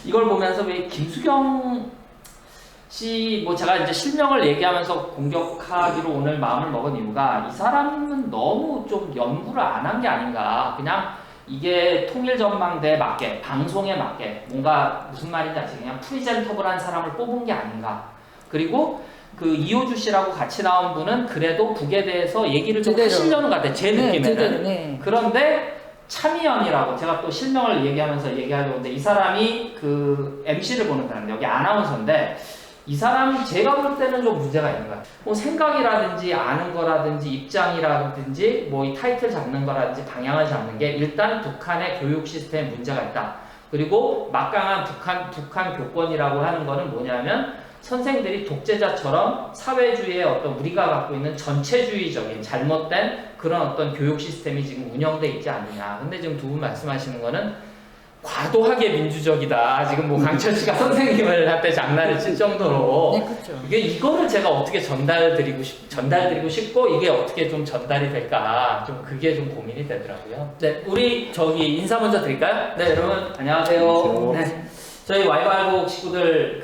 이걸 보면서 왜 김수경 씨, 뭐 제가 이제 실명을 얘기하면서 공격하기로 오늘 마음을 먹은 이유가 이 사람은 너무 좀 연구를 안 한 게 아닌가. 그냥 이게 통일전망대에 맞게, 방송에 맞게 뭔가 무슨 말인지 아시죠? 그냥 프리젠터블한 사람을 뽑은 게 아닌가. 그리고 그 이호주 씨라고 같이 나온 분은 그래도 북에 대해서 얘기를 좀 하시려는 것 같아요. 제 느낌에는. 네. 그런데 차미연이라고 제가 또 실명을 얘기하면서 얘기하려고 하는데 이 사람이 그 MC를 보는 사람, 여기 아나운서인데 이 사람이 제가 볼 때는 좀 문제가 있는 것 같아요. 뭐 생각이라든지 아는 거라든지 입장이라든지 뭐 이 타이틀 잡는 거라든지 방향을 잡는 게 일단 북한의 교육 시스템에 문제가 있다. 그리고 막강한 북한 교권이라고 하는 거는 뭐냐면 선생들이 독재자처럼 사회주의의 어떤 우리가 갖고 있는 전체주의적인 잘못된 그런 어떤 교육 시스템이 지금 운영돼 있지 않느냐. 근데 지금 두 분 말씀하시는 거는 과도하게 민주적이다. 지금 뭐 강철 씨가 선생님을 한테 장난을 칠 정도로 네, 그렇죠. 이거를 제가 어떻게 전달드리고 싶고 이게 어떻게 좀 전달이 될까 좀 그게 좀 고민이 되더라고요. 네, 우리 저기 인사 먼저 드릴까요? 네, 여러분 안녕하세요. 네, 저희 와이바이보 식구들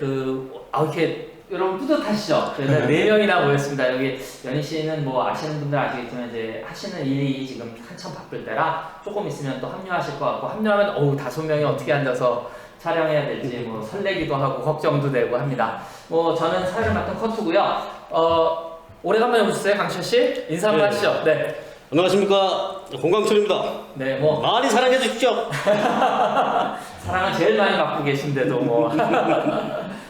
이렇게 여러분 뿌듯하시죠? 저희는 4명이나 모였습니다. 여기 연희 씨는 뭐 아시는 분들 아시겠지만 이제 하시는 일이 지금 한참 바쁠 때라 조금 있으면 또 합류하실 것 같고 합류하면 5명이 어떻게 앉아서 촬영해야 될지 뭐 설레기도 하고 걱정도 되고 합니다. 뭐 저는 사회를 맡은 커트고요. 오래간만에 오셨어요, 강철 씨? 인사 한번 하시죠. 네. 안녕하십니까, 공강철입니다. 네, 뭐 많이 사랑해 주십시오. 사랑을 제일 많이 받고 계신데도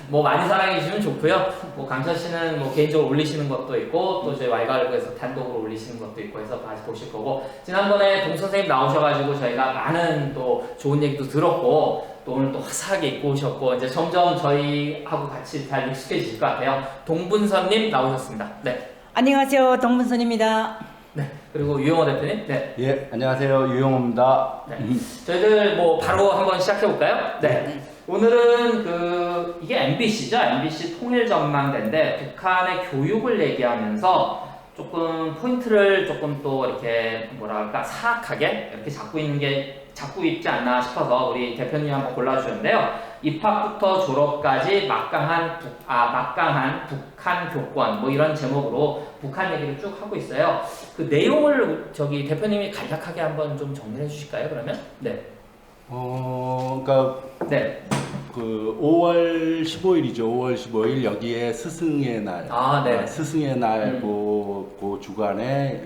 뭐 많이 사랑해 주시면 좋고요. 뭐 강철 씨는 뭐 개인적으로 올리시는 것도 있고 또 저희 와이가르에서 단독으로 올리시는 것도 있고 해서 다시 보실 거고 지난번에 동 선생님 나오셔가지고 저희가 많은 또 좋은 얘기도 들었고 또 오늘 또 화사하게 입고 오셨고 이제 점점 저희하고 같이 잘 익숙해지실 것 같아요. 동분선님 나오셨습니다. 네. 안녕하세요, 동문선입니다. 네. 그리고 유영호 대표님. 네. 예, 안녕하세요. 유영호입니다. 네. 저희들 뭐 바로 한번 시작해 볼까요? 네. 오늘은 이게 MBC죠. MBC 통일전망대인데 북한의 교육을 얘기하면서 조금 포인트를 조금 또 이렇게 뭐랄까 사악하게 이렇게 잡고 있지 않나 싶어서 우리 대표님 한번 골라주셨는데요. 입학부터 졸업까지 막강한 북한 교권 뭐 이런 제목으로 북한 얘기를 쭉 하고 있어요. 그 내용을 저기 대표님이 간략하게 한번 좀 정리해 주실까요? 그러면 네. 그러니까 네. 그 5월 15일이죠. 5월 15일 여기에 스승의 날. 네. 스승의 날 그 주간에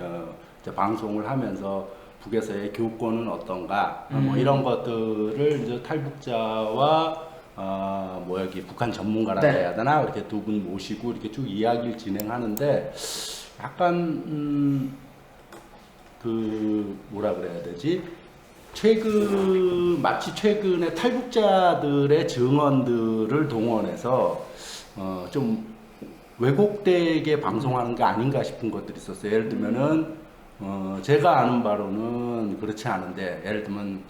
이제 방송을 하면서 북에서의 교권은 어떤가 뭐 이런 것들을 이제 탈북자와 뭐 여기 북한 전문가라고 해야 되나 이렇게 두 분 모시고 이렇게 쭉 이야기를 진행하는데 약간 그 뭐라 그래야 되지? 마치 최근에 탈북자들의 증언들을 동원해서 좀 왜곡되게 방송하는 게 아닌가 싶은 것들이 있었어요. 예를 들면은 제가 아는 바로는 그렇지 않은데 예를 들면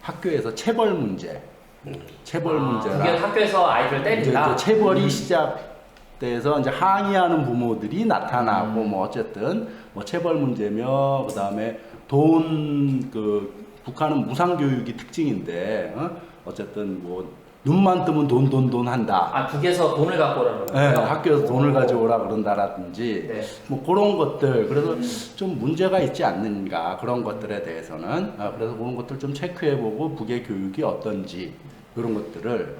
학교에서 체벌 문제라 그게 학교에서 아이들 때린다. 체벌이 시작돼서 이제 항의하는 부모들이 나타나고 뭐 어쨌든 뭐 체벌 문제며 그다음에 북한은 무상교육이 특징인데 어쨌든 뭐 눈만 뜨면 돈 한다. 북에서 돈을 갖고 오라고. 네, 학교에서 돈을 가져오라 그런다라든지 네. 뭐 그런 것들 그래서 좀 문제가 있지 않는가 그런 것들에 대해서는 그래서 그런 것들 좀 체크해보고 북의 교육이 어떤지 이런 것들을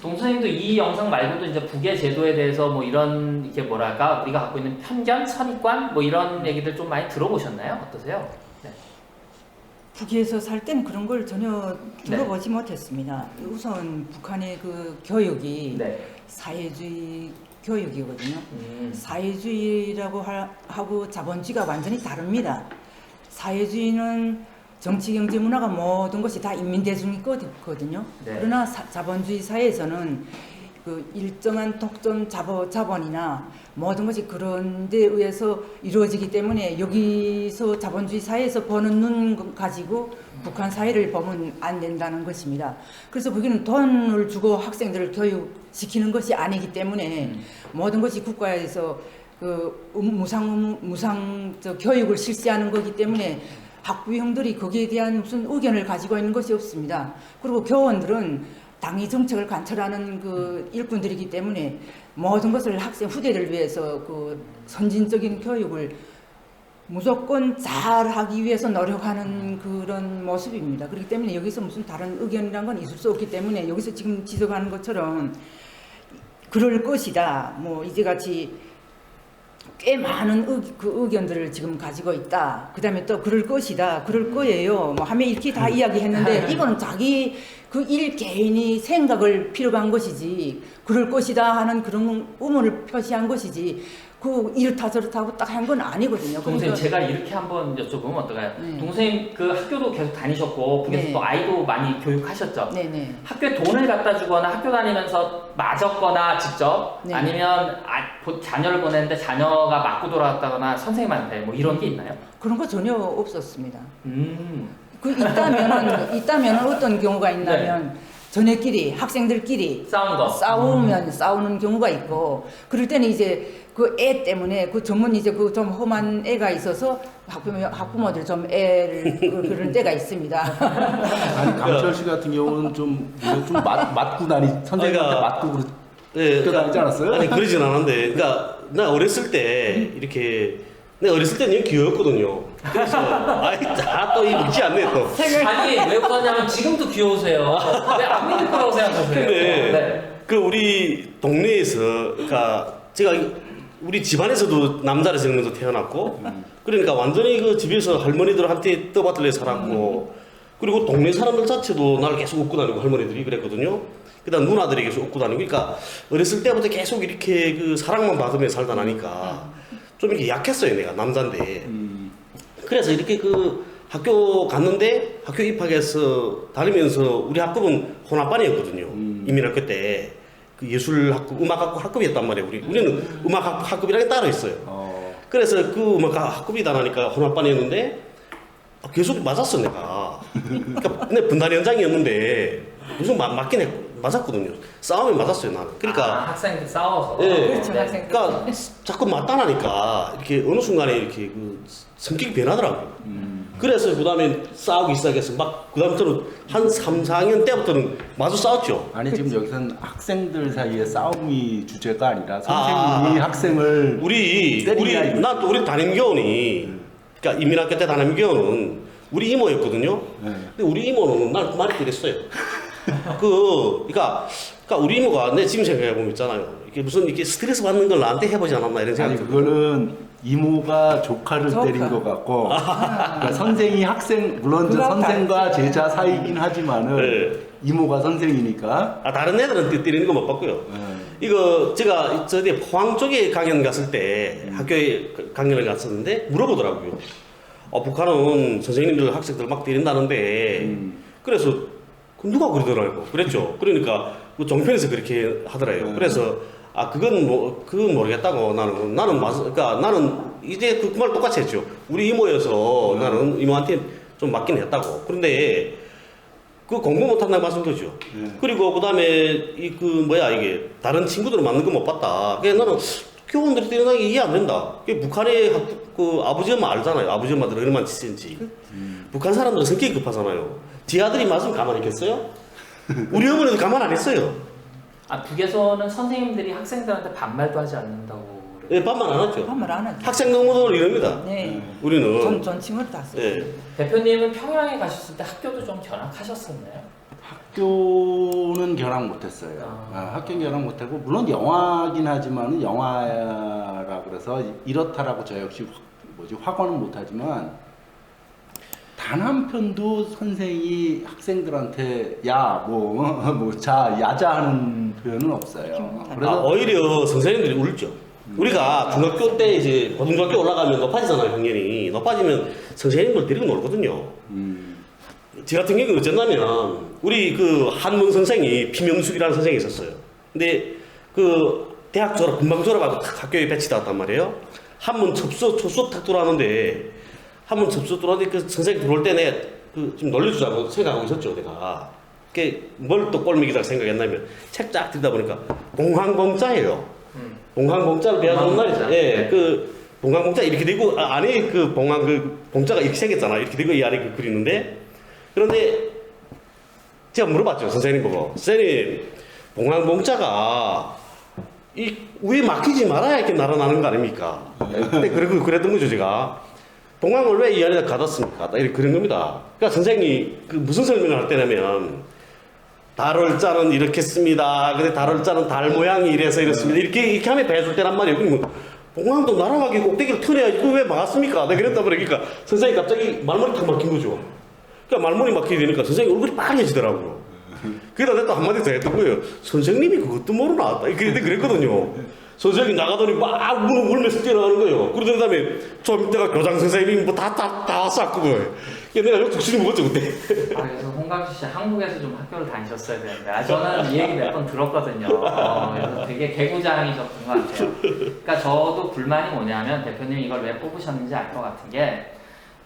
동 선생님도 이 영상 말고도 이제 북의 제도에 대해서 뭐 이런 이게 뭐랄까 우리가 갖고 있는 편견, 선입관 뭐 이런 얘기들 좀 많이 들어보셨나요? 어떠세요? 네. 북에서 살 땐 그런 걸 전혀 들어보지 못했습니다. 우선 북한의 그 교육이 사회주의 교육이거든요. 사회주의라고 하고 자본주의가 완전히 다릅니다. 사회주의는 정치, 경제, 문화가 모든 것이 다 인민대중이 거든요. 그러나 자본주의 사회에서는 그 일정한 독점 자본이나 모든 것이 그런 데 의해서 이루어지기 때문에 여기서 자본주의 사회에서 보는 눈 가지고 북한 사회를 보면 안 된다는 것입니다. 그래서 거기는 돈을 주고 학생들을 교육시키는 것이 아니기 때문에 모든 것이 국가에서 그 무상 교육을 실시하는 거기 때문에 학부형들이 거기에 대한 무슨 의견을 가지고 있는 것이 없습니다. 그리고 교원들은 당위 정책을 관철하는 그 일꾼들이기 때문에 모든 것을 학생 후대를 위해서 그 선진적인 교육을 무조건 잘하기 위해서 노력하는 그런 모습입니다. 그렇기 때문에 여기서 무슨 다른 의견이란 건 있을 수 없기 때문에 여기서 지금 지적하는 것처럼 그럴 것이다. 뭐 이제같이 꽤 많은 그 의견들을 지금 가지고 있다. 그 다음에 또 그럴 것이다. 그럴 거예요. 뭐 하면 이렇게 다 이야기했는데 이거는 자기 그 일 개인이 생각을 필요로 한 것이지 그럴 것이다 하는 그런 의문을 표시한 것이지 그 이렇다 저렇다 하고 딱 한 건 아니거든요. 동생님 제가 이렇게 한번 여쭤보면 어떨까요? 네. 동생님 그 학교도 계속 다니셨고 북에서 네. 또 아이도 많이 교육하셨죠? 네네. 학교에 돈을 갖다 주거나 학교 다니면서 맞았거나 직접 네. 아니면 자녀를 보냈는데 자녀가 맞고 돌아왔다거나 선생님한테 뭐 이런 게 있나요? 그런 거 전혀 없었습니다. 음. 그 있다면은 어떤 경우가 있냐면 전애끼리 학생들끼리 싸운 거. 싸우면 싸우는 경우가 있고 그럴 때는 이제 그 애 때문에 그 전문 이제 그 좀 험한 애가 있어서 학부모들 좀 애를 그런 때가 있습니다. 아니 강철 씨 같은 경우는 좀 맞고 선생님한테 그러니까, 맞고 네, 다니지 않았어요? 아니 그러진 않았는데, 그러니까 나 어렸을 때 이렇게 내가 어렸을 때는 이게 귀여웠거든요. 그래서 또이 묻지 않네 또. 아니 왜 그러냐면 지금도 귀여우세요. 왜 안 믿을 거라고 생각하세요? 근데 네. 그 우리 동네에서, 그러니까 제가 우리 집안에서도 남자를 정면서 태어났고, 그러니까 완전히 그 집에서 할머니들한테 떠받들려 살았고, 그리고 동네 사람들 자체도 나를 계속 업고 다니고 할머니들이 그랬거든요. 그다음 누나들이 계속 업고 다니고, 그러니까 어렸을 때부터 계속 이렇게 그 사랑만 받으며 살다 나니까 좀 이렇게 약했어요, 내가 남잔데. 그래서 이렇게 그 학교 갔는데 학교 입학해서 다니면서 우리 학급은 혼합반이었거든요. 이민학교 때. 그 예술학급, 음악학급 학급이었단 말이에요. 우리는 음악학급이라는 게 따로 있어요. 그래서 그 음악학급이다 나니까 혼합반이었는데 계속 맞았어 내가. 그러니까 근데 분단 현장이었는데 무슨 맞긴 맞았거든요. 싸우면 맞았어요 나는. 그러니까 학생들 싸워서. 예. 그렇죠, 학생. 그러니까 자꾸 맞다 나니까 이렇게 어느 순간에 이렇게 그 성격이 변하더라고요. 그래서 그 다음에 싸우기 시작해서 그 다음부터는 한 3, 4학년 때부터는 마주 싸웠죠. 아니 지금 여기서는 학생들 사이에 싸움이 주제가 아니라 선생님이 학생을 우리 담임교원이, 그러니까 인민학교 때 담임교원은 우리 이모였거든요. 네. 근데 우리 이모는 날 많이 때렸어요. 그러니까 우리 이모가 내 지금 생각해 보면 있잖아요. 이게 무슨 이렇게 스트레스 받는 걸 나한테 해보지 않았나 이런 아니 생각이 들어요. 그거는 이모가 조카를 때린 것 같고 그러니까 선생이 학생 물론 이제 선생과 제자 사이긴 하지만은 네. 이모가 선생이니까 다른 애들은 때리는 거 못 봤고요. 이거 제가 저기 포항 쪽에 강연 갔을 때 학교에 강연을 갔었는데 물어보더라고요. 북한은 선생님들 학생들 막 때린다는데 그래서 누가 그러더라고. 그랬죠. 그러니까 그 종편에서 그렇게 하더라고요. 그래서 그건 모르겠다고 그러니까 나는 이제 그 말 똑같이 했죠. 우리 이모여서 나는 이모한테 좀 맞긴 했다고. 그런데 그 공부 못한다고 말씀 거죠. 그리고 그다음에 이게 다른 친구들은 맞는 거 못 봤다. 그게 나는 교원들이 때리는 게 이해 안 된다. 그게 북한의 그 아버지 엄마 알잖아요. 아버지 엄마들 얼마나 지센지. 북한 사람들은 성격이 급하잖아요. 지 아들이 맞으면 가만히 있겠어요? 우리 어머니도 가만 안 했어요. 북에서는 선생님들이 학생들한테 반말도 하지 않는다고. 예, 반말 안 하죠. 반말 안 하죠. 학생 농무도 이럽니다. 네. 우리는. 존칭을 다 써요. 예. 대표님은 평양에 가셨을 때 학교도 좀 견학하셨었나요? 학교는 견학 못했어요. 학교는 견학 못하고 물론 영화긴 하지만은 영화라 그래서 이렇다라고 저 역시 확언은 못하지만 단 한 편도 선생이 학생들한테 야자 하는 표현은 없어요. 그래서 오히려 선생님들이 울죠. 우리가 중학교 때 이제 고등학교 올라가면 높아지잖아요, 학년이. 높아지면 선생님들 데리고 놀거든요. 제 같은 경우는 어쨌냐면 우리 그 한문 선생이 피명숙이라는 선생이 있었어요. 근데 그 대학 금방 졸업하고 학교에 배치되었단 말이에요. 한문 초수 탁 들어왔는데 한문 접수 들어왔는데 그 선생님 들어올 때 내가 좀 놀려주자고 생각하고 있었죠, 내가. 그게 뭘 또 꼴미기다 생각했냐면 책 쫙 들다 보니까 봉황봉자예요. 봉황봉자를 배워주는 날이죠. 예, 그 봉황봉자 이렇게 되고 안에 그 봉자가 이렇게 생겼잖아. 이렇게 되고 이 안에 그리는데 그런데 제가 물어봤죠, 선생님 보고. 선생님, 봉황봉자가 이 위에 막히지 말아야 이렇게 날아나는 거 아닙니까? 그때 그랬던 거죠, 제가. 봉황을 왜 이 안에다 가뒀습니까? 그런 겁니다. 그러니까 선생님이 그 무슨 설명을 할 때냐면, 달을 자는 이렇게 씁니다. 근데 달을 자는 달 모양이 이래서 이렇습니다. 이렇게 하면 배줄 때란 말이에요. 그러면 봉황도 날아가기 꼭대기를 터내야지. 그거 왜 막았습니까? 내가 그랬다 그러니까 선생님이 갑자기 말머리 탁 막힌 거죠. 그러니까 말머리 막히게 되니까 선생님 얼굴이 빨개지더라고요. 그러다 내가 또 한마디 더 했던 거예요. 선생님이 그것도 모르나? 그랬거든요. 선생님이 나가더니 막 울면서 뛰어나가는 거예요. 그러던 다음에 좀 이따가 교장 선생님이 뭐 다 왔어. 그거예요. 내가 욕 죽시는 먹었죠, 그때. 그래서 홍강수 씨 한국에서 좀 학교를 다니셨어야 되는데 저는 이 얘기 몇 번 들었거든요. 그래서 되게 개구장이셨던 것 같아요. 그러니까 저도 불만이 뭐냐면 대표님 이걸 왜 뽑으셨는지 알 것 같은 게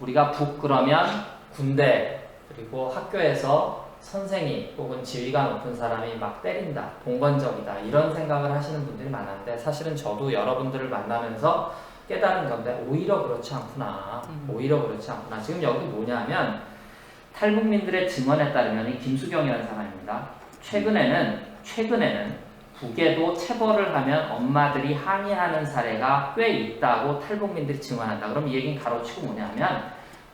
우리가 북 그러면 군대 그리고 학교에서 선생님 혹은 지위가 높은 사람이 막 때린다, 봉건적이다 이런 생각을 하시는 분들이 많았는데 사실은 저도 여러분들을 만나면서 깨달은 건데 오히려 그렇지 않구나. 오히려 그렇지 않구나. 지금 여기 뭐냐면 탈북민들의 증언에 따르면 이 김수경이라는 사람입니다. 최근에는 북에도 체벌을 하면 엄마들이 항의하는 사례가 꽤 있다고 탈북민들이 증언한다. 그럼 이 얘기는 가로치고 뭐냐면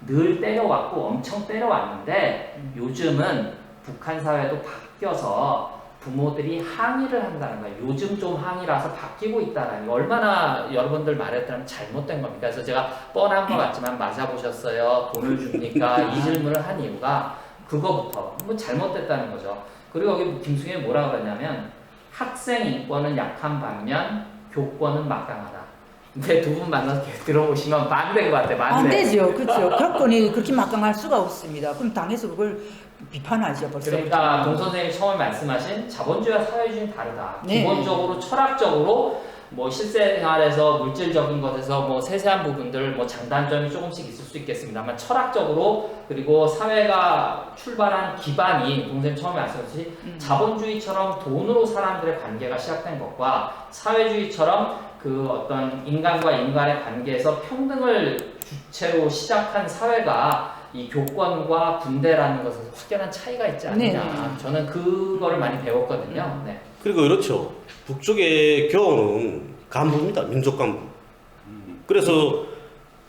늘 때려왔고 엄청 때려왔는데 요즘은 북한 사회도 바뀌어서 부모들이 항의를 한다는 거예요. 요즘 좀 항의라서 바뀌고 있다는 거. 얼마나 여러분들 말했다면 잘못된 겁니까? 그래서 제가 뻔한 것 같지만 맞아보셨어요? 돈을 줍니까? 이 질문을 한 이유가 그거부터 뭐 잘못됐다는 거죠. 그리고 여기 김수경이 뭐라 그러냐면 학생 인권은 약한 반면 교권은 막강하다. 근데 두 분 만나서 들어보시면 반대인 것 같아요. 안 되죠. 그렇죠. 교권이 그렇게 막강할 수가 없습니다. 그럼 당에서 그걸 비판하죠. 벌써. 그러니까 동 선생님이 처음에 말씀하신 자본주의와 사회주의는 다르다. 네. 기본적으로 철학적으로 뭐 실생활에서 물질적인 것에서 뭐 세세한 부분들 뭐 장단점이 조금씩 있을 수 있겠습니다만 철학적으로 그리고 사회가 출발한 기반이 동 선생님 처음에 말씀하셨듯이 자본주의처럼 돈으로 사람들의 관계가 시작된 것과 사회주의처럼 그 어떤 인간과 인간의 관계에서 평등을 주체로 시작한 사회가 이 교권과 군대라는 것에서 확연한 차이가 있지 않느냐. 네. 저는 그거를 많이 배웠거든요. 네. 그리고 그렇죠. 북쪽의 교원은 간부입니다. 민족 간부. 그래서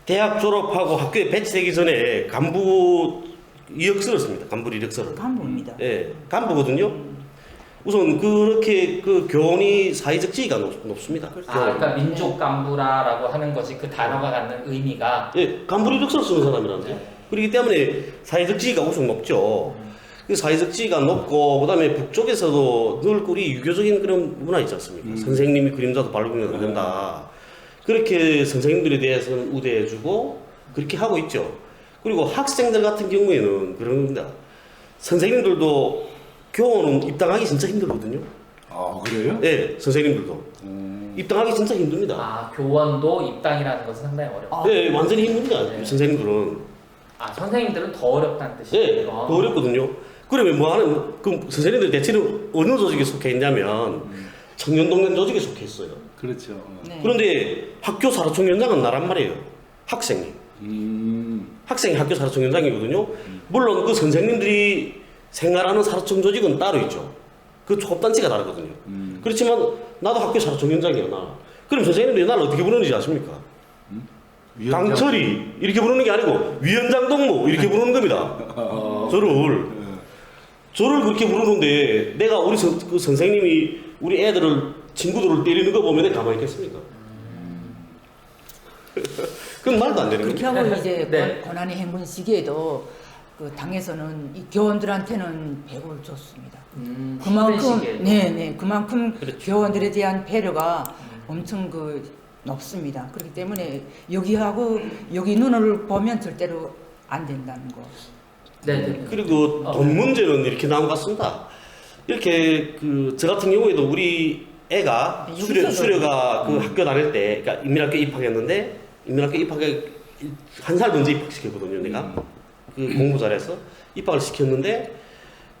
대학 졸업하고 학교에 배치되기 전에 간부 이력서를 씁니다. 간부 이력서를. 간부입니다. 예, 간부거든요. 우선 그렇게 그 교원이 사회적 지위가 높습니다. 그러니까 민족 간부라라고 하는 것이 그 단어가 갖는 의미가 예, 간부 이력서를 쓰는 사람이란데. 그렇기 때문에 사회적 지위가 우선 높죠. 그 사회적 지위가 높고 그다음에 북쪽에서도 늘 우리 유교적인 그런 문화 있지 않습니까? 선생님이 그림자도 밟으면 안 된다. 그렇게 선생님들에 대해서는 우대해주고 그렇게 하고 있죠. 그리고 학생들 같은 경우에는 그런 겁니다. 선생님들도 교원은 입당하기 진짜 힘들거든요. 아 그래요? 네, 선생님들도 입당하기 진짜 힘듭니다. 아 교원도 입당이라는 것은 상당히 어렵다. 네, 완전히 힘듭니다. 네. 선생님들은. 아 선생님들은 더 어렵다는 네, 뜻이에요. 더 어렵거든요. 그러면 뭐 하는 그 선생님들 대체로 어느 조직에 속해 있냐면 청년동맹 조직에 속해 있어요. 그렇죠. 네. 그런데 학교 사로총연장은 나란 말이에요. 학생이. 학생이 학교 사로총연장이거든요. 물론 그 선생님들이 생활하는 사로총 조직은 따로 있죠. 그 조합단체가 다르거든요. 그렇지만 나도 학교 사로총연장이에요. 나. 그럼 선생님들이 나를 어떻게 부르는지 아십니까? 위원장? 강철이 이렇게 부르는 게 아니고 위원장 동무 이렇게 부르는 겁니다. 저를 그렇게 부르는데 내가 우리 그 선생님이 우리 애들을 친구들을 때리는 거 보면 내가 가만히 있겠습니까? 그건 말도 안 되는 그렇게 거죠. 하고 이제 네. 권한의 행군 시기에도 그 당에서는 이 교원들한테는 배고를 줬습니다. 힘든 그만큼 시기에도. 네네 그만큼 그렇죠. 교원들에 대한 배려가 엄청 그 높습니다. 그렇기 때문에 여기하고 여기 눈을 보면 절대로 안 된다는 거. 네. 그리고 돈 문제는 이렇게 나온 것 같습니다. 이렇게 그 저 같은 경우에도 우리 애가 수료가 그 학교 다닐 때 그러니까 인민학교 입학했는데 인민학교 입학에 한 살 먼저 입학시켰거든요. 내가 그 공부 잘해서 입학을 시켰는데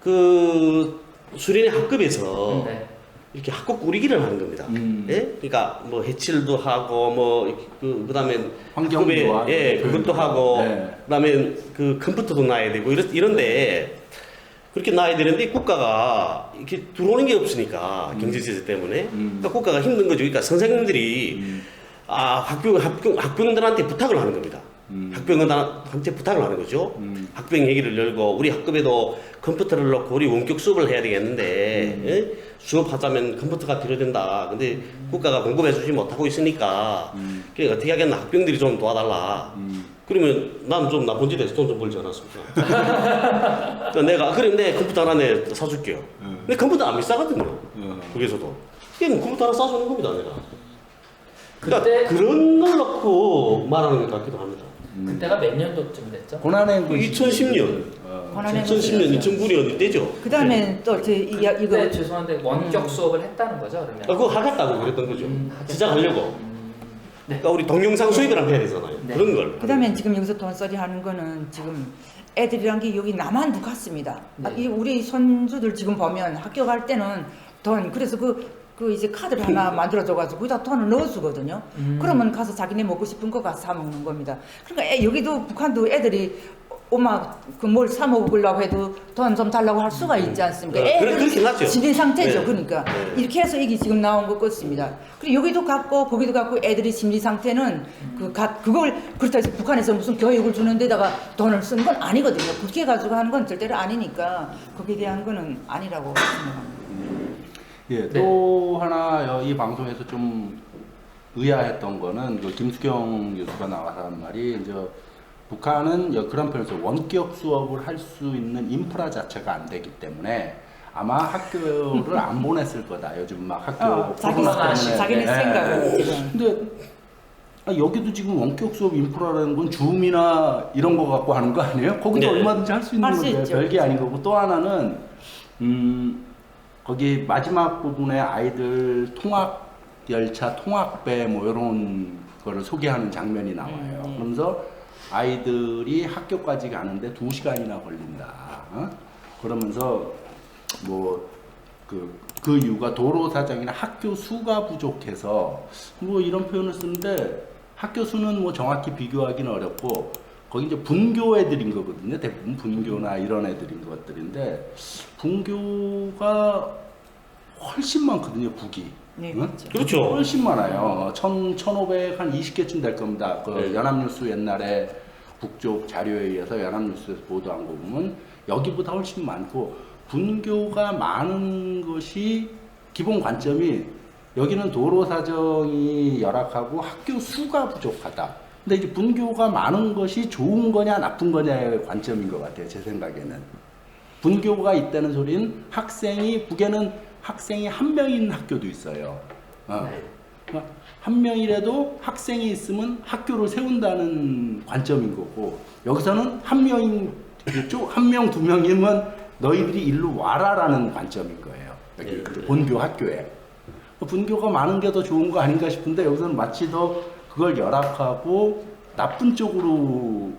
그 수련회 학급에서 네. 이렇게 학급 꾸리기를 하는 겁니다. 예? 그러니까 뭐 해칠도 하고 뭐 그다음에 환경도 학급에 그것도 하고 네. 그다음에 그 컴퓨터도 놔야 되고 이런데 그렇게 나야 되는데 국가가 이렇게 들어오는 게 없으니까 경제 제재 때문에 그러니까 국가가 힘든 거죠. 그러니까 선생님들이 학부형들한테 부탁을 하는 겁니다. 학부형들한테 부탁을 하는 거죠. 학부형 얘기를 열고 우리 학급에도 컴퓨터를 넣고 우리 원격 수업을 해야 되겠는데 예? 수업하자면 컴퓨터가 필요된다. 근데 국가가 공급해주지 못하고 있으니까 그러니까 어떻게 하겠나 학부형들이 좀 도와달라. 그러면 난 좀 나쁜 짓 해서 돈 좀 벌지 않았습니까? 그러니까 내가 그래 내 컴퓨터 하나 내 사줄게요. 근데 컴퓨터 안 비싸거든요. 거기서도 그냥 컴퓨터 하나 사주는 겁니다 내가. 그러니까 그런 걸 놓고 말하는 것 같기도 합니다. 그때가 몇 년도쯤 됐죠? 고난의 2010년, 2010년, 2009년 이때죠. 그 다음에 또 이거 그때 죄송한데 원격 수업을 했다는 거죠 그러면? 그거 하겠다고 그랬던 거죠. 하겠다. 시작하려고. 네. 그러니까 우리 동영상 수업이랑 해야 되잖아요. 네. 그런 걸. 그 다음에 지금 여기서 돈소리 하는 거는 지금 애들이란 게 여기 남한도 갔습니다. 네. 이 우리 손주들 지금 보면 학교 갈 때는 돈 그래서 그 이제 카드를 하나 만들어줘가지고 거기다 돈을 넣어주거든요. 그러면 가서 자기네 먹고 싶은 거 가서 사 먹는 겁니다. 그러니까 여기도 북한도 애들이 엄마 그 뭘 사 먹으려고 해도 돈 좀 달라고 할 수가 있지 않습니까? 그렇긴 하죠. 지린 상태죠. 네. 그러니까 네. 이렇게 해서 이게 지금 나온 것 같습니다. 그리고 여기도 갖고 거기도 갖고 애들이 심리 상태는 그걸 그렇다 해서 북한에서 무슨 교육을 주는 데다가 돈을 쓰는 건 아니거든요. 그렇게 가지고 하는 건 절대로 아니니까 거기에 대한 거는 아니라고 생각합니다. 예, 또 하나 이 방송에서 좀 의아했던 거는 그 김수경 교수가 나와서 한 말이 이제 북한은 그런 편에서 원격 수업을 할 수 있는 인프라 자체가 안 되기 때문에 아마 학교를 안 보냈을 거다. 요즘 막 학교 자기네 생각은 지금. 근데 여기도 지금 원격 수업 인프라라는 건 줌이나 이런 거 갖고 하는 거 아니에요? 거기도 네. 얼마든지 할 수 있는 할수 건데 있죠. 별게 아닌 거고 또 하나는 거기 마지막 부분에 아이들 통학 열차 통학배 뭐 이런 거를 소개하는 장면이 나와요. 그러면서 아이들이 학교까지 가는데 2시간이나 걸린다. 그러면서 뭐 그 이유가 도로 사정이나 학교 수가 부족해서 뭐 이런 표현을 쓰는데 학교 수는 뭐 정확히 비교하기는 어렵고 거기 이제 분교 애들인 거거든요. 대부분 분교나 이런 애들인 것들인데 분교가 훨씬 많거든요. 북이. 네, 응? 맞죠. 그렇죠. 훨씬 많아요. 1500, 한 20개쯤 될 겁니다. 그 네. 연합뉴스 옛날에 북쪽 자료에 의해서 연합뉴스에서 보도한 거 보면 여기보다 훨씬 많고 분교가 많은 것이 기본 관점이 여기는 도로 사정이 열악하고 학교 수가 부족하다. 근데 이제 분교가 많은 것이 좋은 거냐 나쁜 거냐의 관점인 것 같아요. 제 생각에는. 분교가 있다는 소리는 북에는 학생이 한 명인 학교도 있어요. 한 명이라도 학생이 있으면 학교를 세운다는 관점인 거고 여기서는 한 명, 2명이면 너희들이 일로 와라라는 관점인 거예요. 여기 본교 학교에. 분교가 많은 게 더 좋은 거 아닌가 싶은데 여기서는 마치 더 그걸 열악하고 나쁜 쪽으로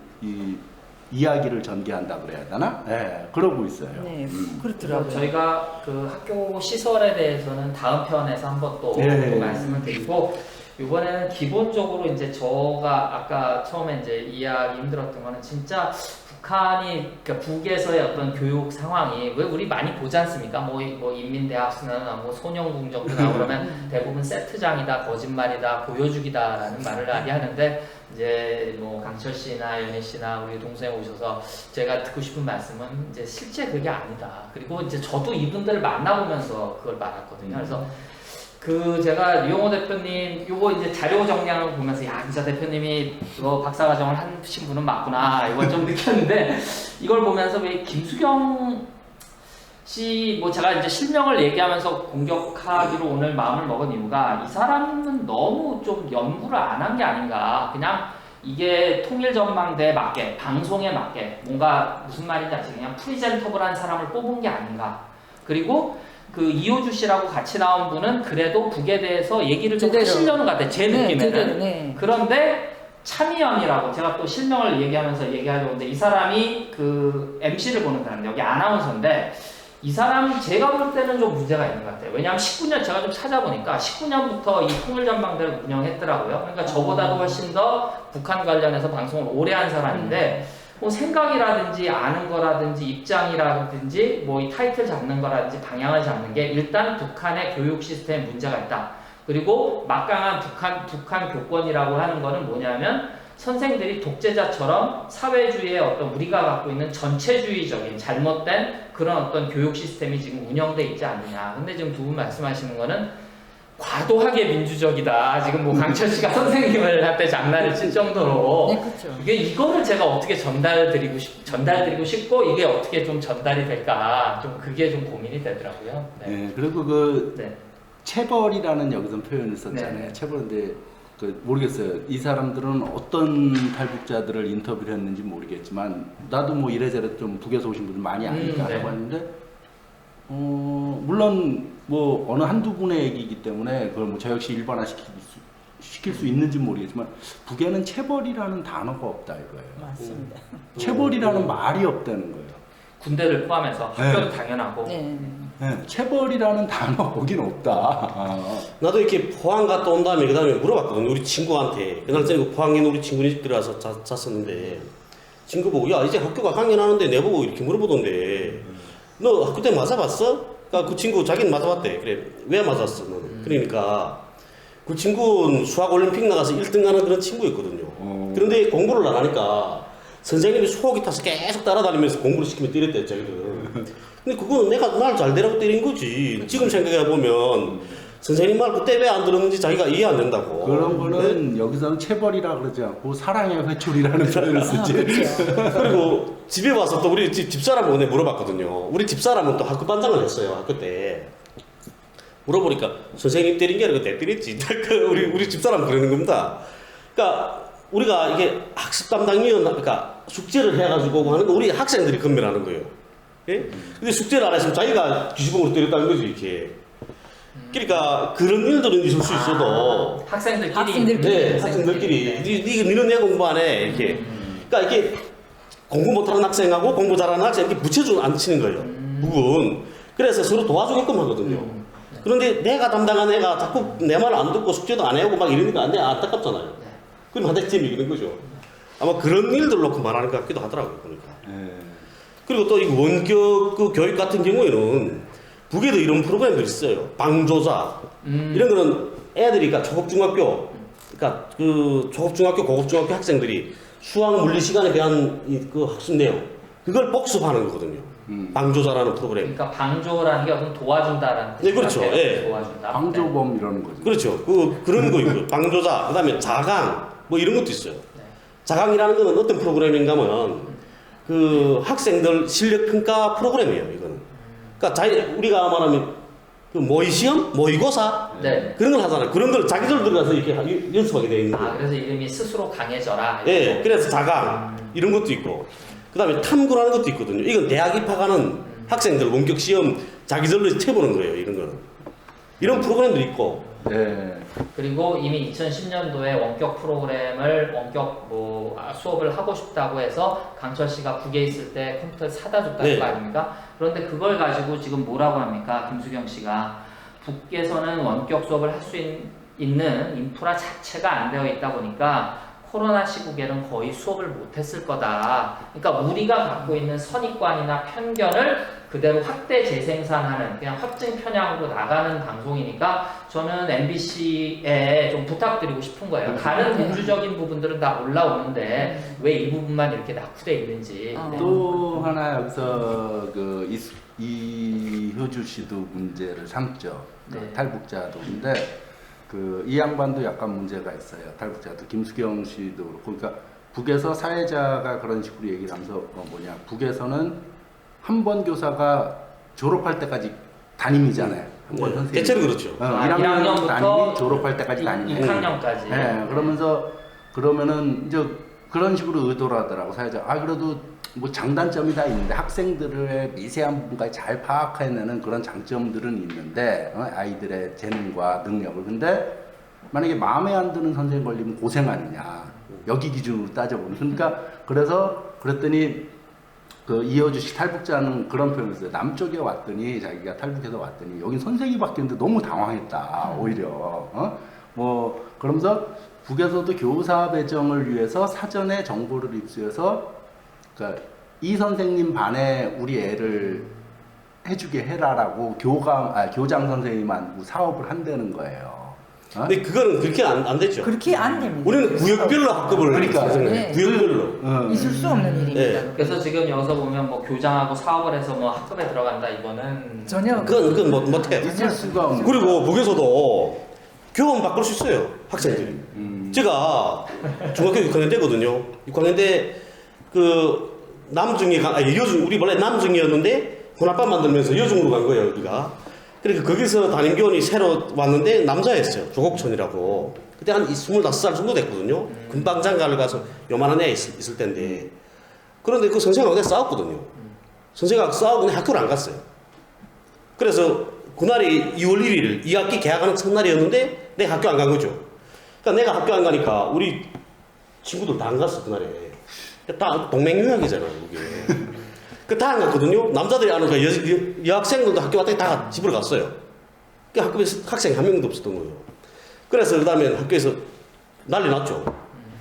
이야기를 전개한다 그래야 되나? 네, 그러고 있어요. 네, 그렇더라고요. 저희가 그 학교 시설에 대해서는 다음 편에서 한번 또 말씀을 드리고 이번에는 기본적으로 이제 저가 아까 처음에 이제 이해하기 힘들었던 거는 진짜 북한이 그러니까 북에서의 어떤 교육 상황이 왜 우리 많이 보지 않습니까? 뭐 인민대학수나 뭐 소년궁정도 나오고 그러면 대부분 세트장이다, 거짓말이다, 보여주기다라는 말을 많이 하는데 이제 뭐 강철 씨나 연희 씨나 우리 동생이 오셔서 제가 듣고 싶은 말씀은 이제 실제 그게 아니다. 그리고 이제 저도 이분들을 만나보면서 그걸 말했거든요. 그래서 제가 류용호 대표님 요거 이제 자료 정리하는 거 보면서 야 기자 대표님이 이거 박사과정을 하신 분은 맞구나 이걸 좀 느꼈는데 이걸 보면서 왜 김수경 씨 뭐 제가 이제 실명을 얘기하면서 공격하기로 오늘 마음을 먹은 이유가 이 사람은 너무 좀 연구를 안 한 게 아닌가 그냥 이게 통일전망대에 맞게 방송에 맞게 뭔가 무슨 말인지 아시죠? 그냥 프리젠터블한 사람을 뽑은 게 아닌가 그리고 그 이호주 씨라고 같이 나온 분은 그래도 북에 대해서 얘기를 좀 하시려는 것 같아요. 제 느낌에는. 네. 그런데 차미연이라고 제가 또 실명을 얘기하면서 얘기하려고 하는데 이 사람이 그 MC를 보는 사람 여기 아나운서인데 이 사람 제가 볼 때는 좀 문제가 있는 것 같아요. 왜냐하면 19년 제가 좀 찾아보니까 19년부터 이 통일전망대를 운영했더라고요. 그러니까 저보다도 훨씬 더 북한 관련해서 방송을 오래 한 사람인데 뭐 생각이라든지 아는 거라든지 입장이라든지 뭐 이 타이틀 잡는 거라든지 방향을 잡는 게 일단 북한의 교육 시스템에 문제가 있다. 그리고 막강한 북한 교권이라고 하는 거는 뭐냐면 선생들이 독재자처럼 사회주의의 어떤 우리가 갖고 있는 전체주의적인 잘못된 그런 어떤 교육 시스템이 지금 운영돼 있지 않느냐. 근데 지금 두 분 말씀하시는 거는 과도하게 민주적이다. 지금 뭐 강철 씨가 선생님을 한테 장난을 칠 정도로 네, 그렇죠. 이거를 제가 어떻게 전달드리고 싶고 이게 어떻게 좀 전달이 될까 좀 그게 좀 고민이 되더라고요. 네. 네, 그리고 그 네. 체벌이라는 여기서 표현을 썼잖아요. 네. 체벌인데 그 모르겠어요. 이 사람들은 어떤 탈북자들을 인터뷰를 했는지 모르겠지만 나도 뭐 이래저래 좀 북에서 오신 분들 많이 아니까 네. 라고 하는데 물론 뭐 어느 한두 분의 얘기이기 때문에 그걸 뭐 저 역시 일반화 시킬 수 있는지 모르겠지만 북에는 체벌이라는 단어가 없다 이거예요. 맞습니다. 체벌이라는 말이 없다는 거예요. 군대를 포함해서 학교도 당연하고 네. 네, 체벌이라는 단어 거긴 없다. 나도 이렇게 포항 갔다 온 다음에 그 다음에 물어봤거든요. 우리 친구한테. 그날 저녁 포항에 있는 우리 친구네 집 들어가서 잤었는데 친구 보고 야 이제 학교가 강연하는데 내보고 이렇게 물어보던데 너 학교 때 맞아봤어? 그러니까 그 친구 자기는 맞아봤대. 그래 왜 맞았어 너는? 그러니까 그 친구는 수학 올림픽 나가서 1등 하는 그런 친구였거든요. 그런데 공부를 안 하니까 선생님이 속이 타서 계속 따라다니면서 공부를 시키면 때렸대 자기는. 근데 그거는 내가 날 잘 되라고 때린 거지. 지금 생각해보면 선생님 말 그때 왜 안 들었는지 자기가 이해 안 된다고. 그런 거는 여기서는 체벌이라 그러지 않고 사랑의 회초리라는 표현을 쓰지. 그리고 집에 와서 또 우리 집사람한테 물어봤거든요. 우리 집사람은 또 학교 반장을 했어요. 학교 때. 물어보니까 선생님 때린 게 아니고 내 때렸지. 우리 집사람 그러는 겁니다. 그러니까 우리가 이게 학습 담당위원, 그러니까 숙제를 해가지고 하는 거 우리 학생들이 건면하는 거예요. 예? 근데 숙제를 안 했으면 자기가 뒤집어서 때렸다는 거지, 이렇게. 그러니까 그런 일들은 있을 수 있어도. 학생들끼리. 네, 학생들끼리. 니는 내 공부 안 해. 이렇게. 그러니까 이게 공부 못하는 학생하고 공부 잘하는 학생 이렇게 붙여주고 안 치는 거예요. 북은. 그래서 서로 도와주게끔 하거든요. 그런데 내가 담당한 애가 자꾸 내 말 안 듣고 숙제도 안 해오고 막 이러니까 안 돼. 안타깝잖아요. 그럼 한대 잼이 그런 거죠. 아마 그런 일들 놓고 말하는 것 같기도 하더라고요, 보니까. 그리고 또 이 원격 그 교육 같은 경우에는 북에도 이런 프로그램들이 있어요. 방조자. 이런 거는 애들이, 그러니까 초급중학교, 그러니까 그 초급중학교, 고급중학교 학생들이 수학 물리 시간에 대한 그 학습 내용, 그걸 복습하는 거거든요. 방조자라는 프로그램. 그러니까 방조라는 게 어떤 도와준다라는 네, 그렇죠. 예. 도와준다. 방조범 이러는 거죠. 그렇죠. 그런 거 있고, 방조자, 그 다음에 자강, 뭐 이런 것도 있어요. 네. 자강이라는 거는 어떤 프로그램인가 하면, 그 학생들 실력 평가 프로그램이에요, 이거는. 그러니까 우리가 말하면, 그 모의시험? 모의고사? 네. 그런 걸 하잖아요. 그런 걸 자기들 들어가서 이렇게 연습하게 되어 있는 거예요. 그래서 이름이 스스로 강해져라. 예, 그래서 자강, 이런 것도 있고. 그 다음에 탐구라는 것도 있거든요. 이건 대학 입학하는 학생들 원격 시험 자기들로 쳐보는 거예요, 이런 거는. 이런 프로그램도 있고. 네. 그리고 이미 2010년도에 원격 수업을 하고 싶다고 해서 강철 씨가 북에 있을 때 컴퓨터를 사다 줬다는 네. 거 아닙니까? 그런데 그걸 가지고 지금 뭐라고 합니까? 김수경 씨가 북에서는 원격 수업을 할 수 있는 인프라 자체가 안 되어 있다 보니까 코로나 시국에는 거의 수업을 못했을 거다. 그러니까 우리가 갖고 있는 선입관이나 편견을 그대로 확대 재생산하는 그냥 확증 편향으로 나가는 방송이니까 저는 MBC에 좀 부탁드리고 싶은 거예요. 다른 민주적인 부분들은 다 올라오는데 왜 이 부분만 이렇게 낙후돼 있는지. 네. 또 하나 여기서 그 이효주 씨도 문제를 삼죠. 그 네. 탈북자도. 근데 이 양반도 약간 문제가 있어요. 탈북자도. 김수경 씨도 그렇고. 그러니까 북에서 사회자가 그런 식으로 얘기를 하면서 북에서는 한 번 교사가 졸업할 때까지 담임이잖아요. 한 번 선생님. 대체로 그렇죠. 1학년 담임이 졸업할 때까지 담임이에요. 6학년까지. 네, 그러면은 이제 그런 식으로 의도를 하더라고. 사회자. 그래도 뭐 장단점이 다 있는데 학생들의 미세한 부분까지 잘 파악해내는 그런 장점들은 있는데 아이들의 재능과 능력을. 근데 만약에 마음에 안 드는 선생님 걸리면 고생 아니냐. 여기 기준으로 따져보면. 그러니까 그랬더니 그 이효주 씨 탈북자는 그런 표현을 했어요. 남쪽에 왔더니 자기가 탈북해서 왔더니 여긴 선생이 바뀌는데 너무 당황했다. 오히려. 뭐 그러면서 북에서도 교사 배정을 위해서 사전에 정보를 입수해서 그러니까 이 선생님 반에 우리 애를 해주게 해라라고 교장 선생님만 사업을 한다는 거예요. 어? 근데 그거는 그렇게 안 되죠. 그렇게 안 됩니다. 우리는 구역별로 학급을 그러니까. 생각해요. 네. 구역별로. 있을 수 없는 일입니다. 네. 그래서 지금 여기서 보면 뭐 교장하고 사업을 해서 뭐 학급에 들어간다 이거는 전혀 그건 못해요. 있을 수가 없는. 그리고 북에서도 교원 바꿀 수 있어요, 학생들이. 제가 중학교 6학년 때거든요. 6학년 때 그 남중이 여중, 우리 원래 남중이었는데 혼합반 만들면서 여중으로 간 거예요, 우리가. 그러니까 거기서 담임교원이 새로 왔는데 남자였어요. 조국천이라고. 그때 한 25살 정도 됐거든요. 금방 장가를 가서 요만한 애 있을 때인데. 그런데 그 선생님하고 내가 싸웠거든요. 선생님하고 싸우고 학교를 안 갔어요. 그래서 그날이 2월 1일 2학기 개학하는 첫날이었는데 내가 학교 안 간 거죠. 그러니까 내가 학교 안 가니까 우리 친구들 다 안 갔어, 그날에. 다 동맹유학이잖아요, 그게. 그 다 안 갔거든요. 남자들이 안 오니까 여학생들도 학교 왔더니 다 집으로 갔어요. 그 학교에서 학생이 한 명도 없었던 거예요. 그래서 그 다음에 학교에서 난리 났죠.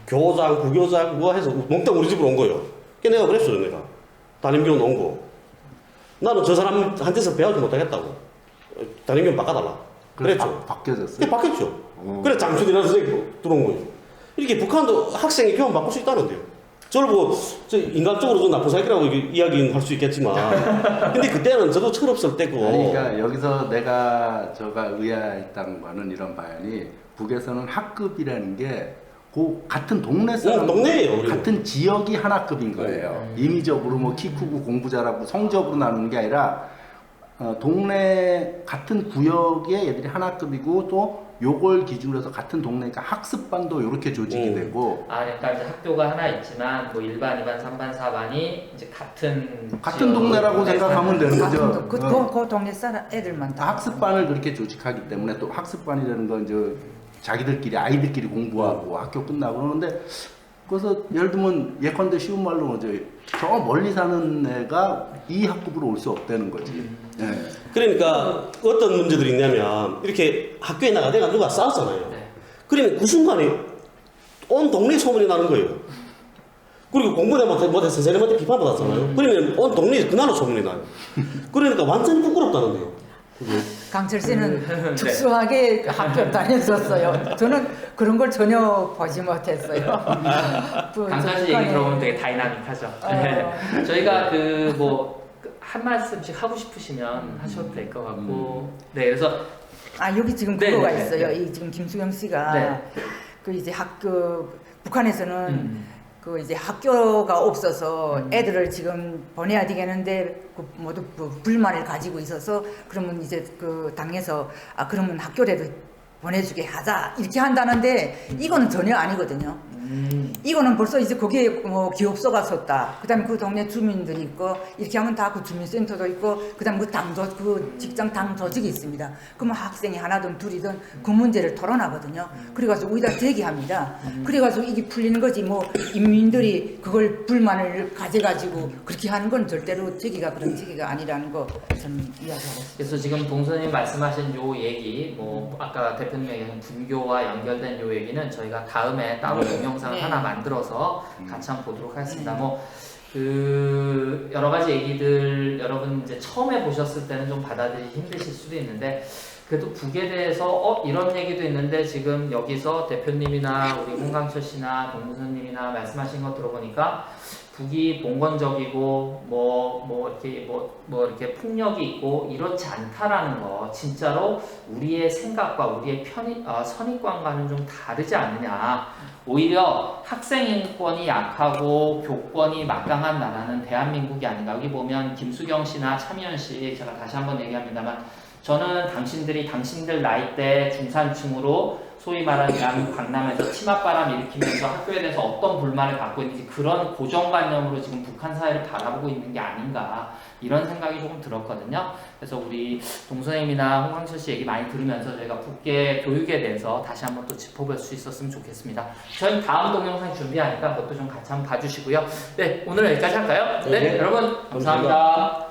교장, 부교장, 뭐 해서 몽땅 우리 집으로 온 거예요. 그래서 내가 그랬어요, 내가. 담임교원 온 거. 나는 저 사람한테서 배우지 못하겠다고. 담임교원 바꿔달라. 그랬죠. 바뀌어졌어요? 네, 바뀌었죠. 그래 장춘이라는 선생님이 들어온 거예요. 이렇게 북한도 학생이 교원 바꿀 수 있다는데요. 저를 보고 저 인간적으로 좀 나쁜 사람이라고 이야기는 할 수 있겠지만 근데 그때는 저도 철없을 때고. 그러니까 여기서 제가 의아했던 거는 이런 바연이 북에서는 학급이라는 게 같은 동네 사람, 동네예요, 우리는. 같은 지역이 한 학급인 거예요. 임의적으로 뭐 키 크고 공부 잘하고 성적으로 나누는 게 아니라 동네 같은 구역의 애들이 한 학급이고 또 요걸 기준으로 해서 같은 동네니까 학습반도 이렇게 조직이 되고. 그러니까 이제 학교가 하나 있지만 뭐 1반, 2반, 3반, 4반이 이제 같은 동네라고 생각하면 되는 거죠. 같은 그 동네 사람 애들만 다 학습반을 그렇게 조직하기 때문에 또 학습반이라는 건 이제 자기들끼리 아이들끼리 공부하고 학교 끝나고 그러는데 그래서 예를 들면 예컨대 쉬운 말로 이제 저 멀리 사는 애가 이 학급으로 올 수 없다는 거지. 네. 그러니까 어떤 문제들이 있냐면 이렇게 학교에 나가 내가 누가 싸웠잖아요. 네. 그러면 그 순간에 온 동네 소문이 나는 거예요. 그리고 공부를 못해서 선생님한테 비판받았잖아요. 그러면 온 동네에 그날로 소문이 나요. 그러니까 완전히 부끄럽다는데요. 그게. 강철 씨는 특수하게 학교 다녔었어요. 저는 그런 걸 전혀 보지 못했어요. 강철 씨 얘기 들어보면 되게 다이나믹하죠. 네. 저희가 한 말씀씩 하고 싶으시면 하셔도 될 것 같고. 네, 그래서 여기 지금 네, 그거가 네, 있어요. 네. 이 지금 김수경 씨가 네. 그 이제 북한에서는 그 이제 학교가 없어서 애들을 지금 보내야 되겠는데 모두 불만을 가지고 있어서 그러면 이제 그 당에서 그러면 학교라도 보내주게 하자 이렇게 한다는데 이거는 전혀 아니거든요. 이거는 벌써 이제 거기에 뭐 기업소가 섰다. 그다음에 그 동네 주민들이 있고 이렇게 하면 다 그 주민센터도 있고 그다음에 그 직장 당 조직이 있습니다. 그러면 학생이 하나든 둘이든 그 문제를 토론하거든요. 그래가지고 우리가 제기합니다. 그래가지고 이게 풀리는 거지 뭐 인민들이 그걸 불만을 가져가지고 그렇게 하는 건 절대로 그런 제기가 아니라는 거 저는 이야기하고 있습니다. 그래서 지금 동선님 말씀하신 요 얘기, 뭐 아까 대표님 얘기하신 분교와 연결된 요 얘기는 저희가 다음에 따로 동영상을 네. 하나 만들어서 같이 한번 보도록 하겠습니다. 여러 가지 얘기들 여러분 이제 처음에 보셨을 때는 좀 받아들이기 힘드실 수도 있는데 그래도 북에 대해서 이런 얘기도 있는데 지금 여기서 대표님이나 우리 홍강철 씨나 동무선님이나 말씀하신 것 들어보니까 북이 봉건적이고 이렇게 폭력이 있고 이렇지 않다라는 거 진짜로 우리의 생각과 우리의 선입관과는 좀 다르지 않느냐. 오히려 학생 인권이 약하고 교권이 막강한 나라는 대한민국이 아닌가. 여기 보면 김수경 씨나 차미연 씨 제가 다시 한번 얘기합니다만 저는 당신들 나이대 중산층으로 소위 말하는 강남에서 치맛바람 일으키면서 학교에 대해서 어떤 불만을 갖고 있는지 그런 고정관념으로 지금 북한 사회를 바라보고 있는 게 아닌가 이런 생각이 조금 들었거든요. 그래서 우리 동선생님이나 홍광철 씨 얘기 많이 들으면서 저희가 북계 교육에 대해서 다시 한번 또 짚어볼 수 있었으면 좋겠습니다. 저희 다음 동영상 준비하니까 그것도 좀 같이 한번 봐주시고요. 네, 오늘 여기까지 할까요? 네, 여러분 감사합니다.